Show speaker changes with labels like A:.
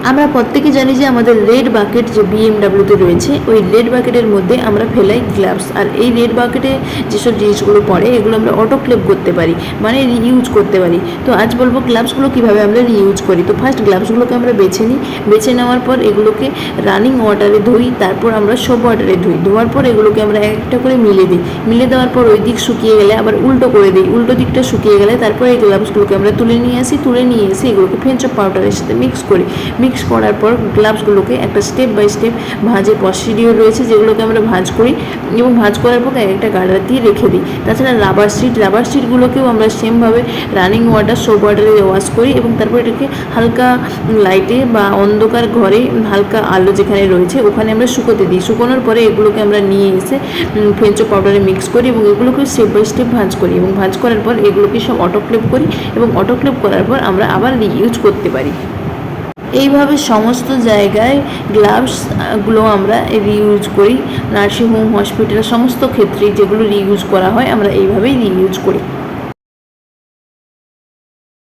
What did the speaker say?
A: আমরা প্রত্যেকে জানি যে আমাদের রেড বাকেট যে বিএমডাব্লিউতে রয়েছে, ওই রেড বাকেটের মধ্যে আমরা ফেলাই গ্লাভস। আর এই রেড বাকেটে যেসব জিনিসগুলো পড়ে এগুলো আমরা অটোক্লেভ করতে পারি, মানে রিইউজ করতে পারি। তো আজ বলবো গ্লাভসগুলো কীভাবে আমরা রিইউজ করি। তো ফার্স্ট গ্লাভসগুলোকে আমরা বেছে নিই, বেছে নেওয়ার পর এগুলোকে রানিং ওয়াটারে ধুই, তারপর আমরা সোপ ওয়াটারে ধুই। ধোয়ার পর এগুলোকে আমরা একটা করে মিলে দিই, মিলে দেওয়ার পর ওই দিক শুকিয়ে গেলে আবার উল্টো করে দিই, উল্টো দিকটা শুকিয়ে গেলে তারপর এই গ্লাভসগুলোকে আমরা তুলে নিয়ে আসি, তুলে নিয়ে এসে এগুলোকে ফ্রেঞ্চ পাউডারের সাথে মিক্স করি। মিক্স করার পর গ্লাভসগুলোকে একটা স্টেপ বাই স্টেপ ভাঁজের প্রসিডিওর রয়েছে, যেগুলোকে আমরা ভাঁজ করি এবং ভাঁজ করার পর একটা গার্ডার দিয়ে রেখে দিই। তাছাড়া রাবার শিটগুলোকেও আমরা সেমভাবে রানিং ওয়াটার সোপ ওয়াটারে ওয়াশ করি এবং তারপর এটাকে হালকা লাইটে বা অন্ধকার ঘরে হালকা আলো যেখানে রয়েছে ওখানে আমরা শুকোতে দিই। শুকোনোর পরে এগুলোকে আমরা নিয়ে এসে ফ্রেঞ্চ পাউডারে মিক্স করি এবং এগুলোকে স্টেপ বাই স্টেপ ভাঁজ করি এবং ভাঁজ করার পর এগুলোকে সব অটোক্লেভ করি এবং অটোক্লেভ করার পর আমরা আবার রিইউজ করতে পারি। এইভাবে সমস্ত জায়গায় গ্লাভসগুলো আমরা রিইউজ করি। নার্সিংহোম, হসপিটাল সমস্ত ক্ষেত্রেই যেগুলো রিইউজ করা হয় আমরা এইভাবেই রিইউজ করি।